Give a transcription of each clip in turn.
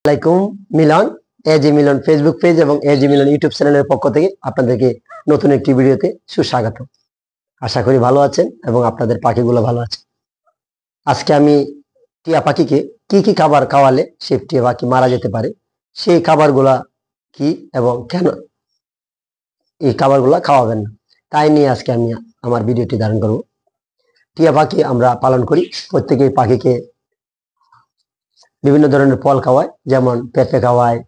আসসালামাইকুম মিলন এজি মিলন Facebook page এবং AG মিলন YouTube চ্যানেলের পক্ষ থেকে আপনাদেরকে নতুন একটি ভিডিওতে সুস্বাগত। আশা করি ভালো আছেন এবং আপনাদের পাখিগুলো ভালো আছে। আজকে আমি টিয়া পাখিকে কি কি খাবার খাওয়ালে সে টিয়া পাখি মারা যেতে পারে, সেই খাবারগুলা কি এবং কেন এই খাবারগুলা খাওয়াবেন না, তাই নিয়ে আজকে আমি আমার ভিডিওটি ধারণ করব। টিয়া পাখি আমরা পালন করি, প্রত্যেকেই পাখিকে বিভিন্ন ধরনের ফল খাওয়ায়, যেমন পেঁপে খাওয়ায়,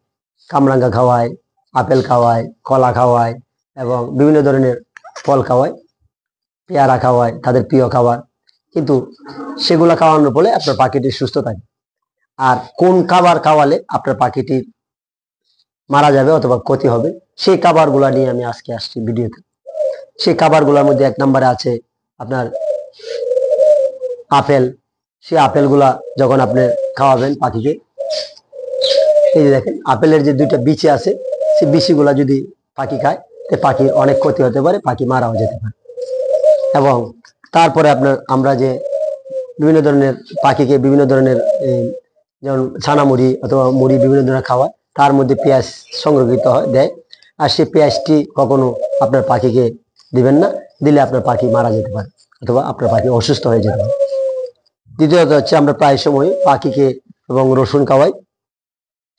কামরাঙ্গা খাওয়ায়, আপেল খাওয়ায়, কলা খাওয়ায় এবং বিভিন্ন ধরনের ফল খাওয়ায়, পেয়ারা খাওয়ায়, তাদের প্রিয় খাবার। কিন্তু সেগুলো খাওয়ানোর ফলে আপনার পাখিটি সুস্থ থাকে। আর কোন খাবার খাওয়ালে আপনার পাখিটি মারা যাবে অথবা ক্ষতি হবে, সেই খাবারগুলা নিয়ে আমি আজকে আসছি ভিডিওতে। সেই খাবারগুলোর মধ্যে এক নম্বরে আছে আপনার আপেল। সেই আপেলগুলা যখন আপনি খাওয়াবেন পাখিকে, এই যে দেখেন আপেলের যে দুইটা বিচি আছে, সেই বিচিগুলা যদি পাখি খায় তো পাখির অনেক ক্ষতি হতে পারে, পাখি মারাও যেতে পারে। এবং তারপরে আমরা যে বিভিন্ন ধরনের পাখিকে বিভিন্ন ধরনের যেমন ছানা মুড়ি অথবা মুড়ি বিভিন্ন ধরনের খাওয়ায়, তার মধ্যে পেঁয়াজ সংরক্ষিত দেয়। আর সেই পেঁয়াজটি কখনো আপনার পাখিকে দিবেন না, দিলে আপনার পাখি মারা যেতে পারে অথবা আপনার পাখি অসুস্থ হয়ে যেতে পারে। দ্বিতীয়ত হচ্ছে আমরা প্রায় সময় পাখিকে এবং রসুন খাওয়াই।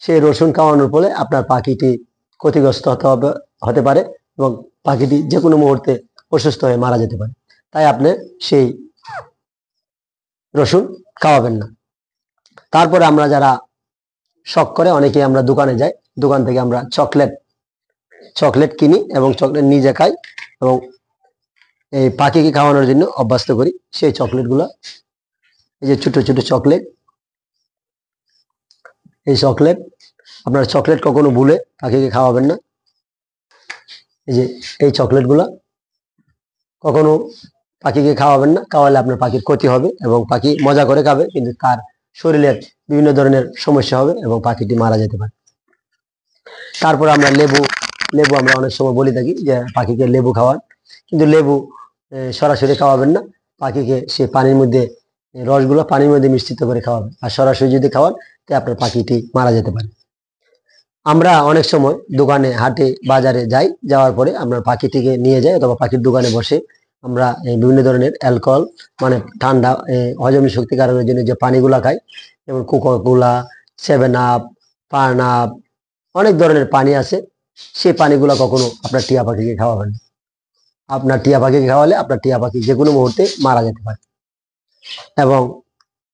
সেই রসুন খাওয়ানোর ফলে আপনার পাখিটি ক্ষতিগ্রস্ত হতে পারে এবং পাখিটি যে কোনো মুহূর্তে অসুস্থ হয়ে মারা যেতে পারে। তাই আপনি সেই রসুন খাওয়াবেন না। তারপরে আমরা যারা শখ করে অনেকে আমরা দোকানে যাই, দোকান থেকে আমরা চকলেট কিনি এবং চকলেট নিজে খাই এবং এই পাখিকে খাওয়ানোর জন্য অভ্যস্ত করি। সেই চকলেটগুলো, এই যে ছোট ছোট চকলেট, এই চকলেট আপনার চকলেট কখনো ভুলে পাখিকে খাওয়াবেন না। এই যে এই চকলেটগুলা কখনো পাখিকে খাওয়াবেন না, খাওয়ালে আপনার পাখির ক্ষতি হবে এবং পাখি মজা করে খাবে, কিন্তু তার শরীরের বিভিন্ন ধরনের সমস্যা হবে এবং পাখিটি মারা যেতে পারে। তারপর আমরা লেবু আমরা অনেক সময় বলে থাকি যে পাখিকে লেবু খাওয়ান, কিন্তু লেবু সরাসরি খাওয়াবেন না। পাখিকে সে পানির মধ্যে রসগুলো পানির মধ্যে মিশ্রিত করে খাওয়াবেন, আর সরাসরি যদি খাওয়ান তো আপনার পাখিটি মারা যেতে পারে। আমরা অনেক সময় দোকানে, হাটে, বাজারে যাওয়ার পরে আমরা পাখিটিকে নিয়ে যাই অথবা পাখির দোকানে বসে আমরা বিভিন্ন ধরনের অ্যালকোহল মানে ঠান্ডা হজমি শক্তি কারণের জন্য যে পানিগুলা খাই, যেমন কোকা-কোলা, 7 আপ, পান আপ, অনেক ধরনের পানি আছে। সেই পানিগুলা কখনো আপনার টিয়া পাখিকে খাওয়াবেন না। আপনার টিয়া পাখিকে খাওয়ালে আপনার টিয়া পাখি যে কোনো মুহূর্তে মারা যেতে পারে। এবং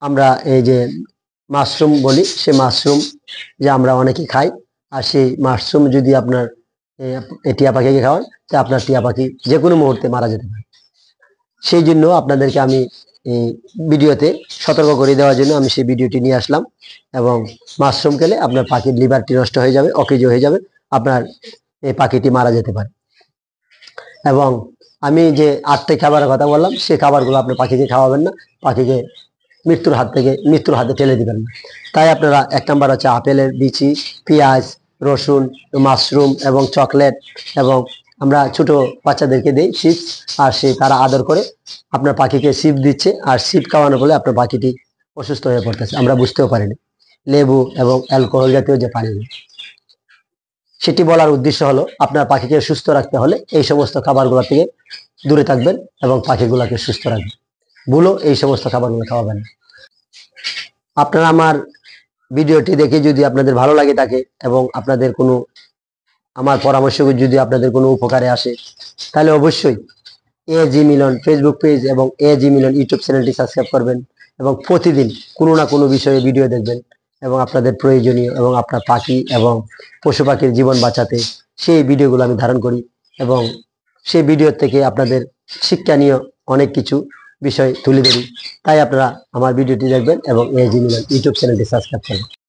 আমরা এই যে মাশরুম বলি, সে মাশরুম যে আমরা অনেকে খাই, আর সেই মাশরুম যদি আপনার টিয়া পাখিকে খাওয়ান তো আপনার টিয়া পাখি যে কোনো মুহূর্তে মারা যেতে পারে। সেই জন্য আপনাদেরকে আমি এই ভিডিওতে সতর্ক করে দেওয়ার জন্য আমি সেই ভিডিওটি নিয়ে আসলাম। এবং মাশরুম খেলে আপনার পাখির লিভারটি নষ্ট হয়ে যাবে, অকেজ হয়ে যাবে, আপনার এই পাখিটি মারা যেতে পারে। এবং আমি যে 8টি খাবারের কথা বললাম, সেই খাবারগুলো আপনার পাখিকে খাওয়াবেন না, পাখিকে মৃত্যুর হাতে ঠেলে দিবেন না। তাই আপনারা 1 নম্বর হচ্ছে আপেলের বিচি, পেঁয়াজ, রসুন, মাশরুম এবং চকলেট, এবং আমরা ছোট বাচ্চাদেরকে দেই চিপস, আর তারা আদর করে আপনার পাখিকে চিপস দিচ্ছে, আর চিপস খাওয়ানোর ফলে আপনার পাখিটি অসুস্থ হয়ে পড়তেছে, আমরা বুঝতেও পারিনি। লেবু এবং অ্যালকোহল জাতীয় যে পানি, সেটি বলার উদ্দেশ্য হলো আপনার পাখিকে সুস্থ রাখতে হলে এই সমস্ত খাবারগুলো থেকে দূরে থাকবেন এবং পাখিগুলোকে সুস্থ রাখবেন। ভুলো এই সমস্ত খাবারগুলো খাওয়াবেন না। আপনারা আমার ভিডিওটি দেখে যদি আপনাদের ভালো লাগে থাকে এবং আপনাদের কোনো আমার পরামর্শ যদি আপনাদের কোনো উপকারে আসে, তাহলে অবশ্যই এজি মিলন ফেসবুক পেজ এবং এজি মিলন ইউটিউব চ্যানেলটি সাবস্ক্রাইব করবেন এবং প্রতিদিন কোনো না কোনো বিষয়ে ভিডিও দেখবেন এবং আপনাদের প্রয়োজনীয় এবং আপনার পাখি এবং পশু পাখির জীবন বাঁচাতে সেই ভিডিওগুলো আমি ধারণ করি এবং সেই ভিডিও থেকে আপনাদের শিক্ষণীয় অনেক কিছু বিষয় তুলে ধরি। তাই আপনারা আমার ভিডিওটি দেখবেন এবং এজি মিলন ইউটিউব চ্যানেলটি সাবস্ক্রাইব করবেন।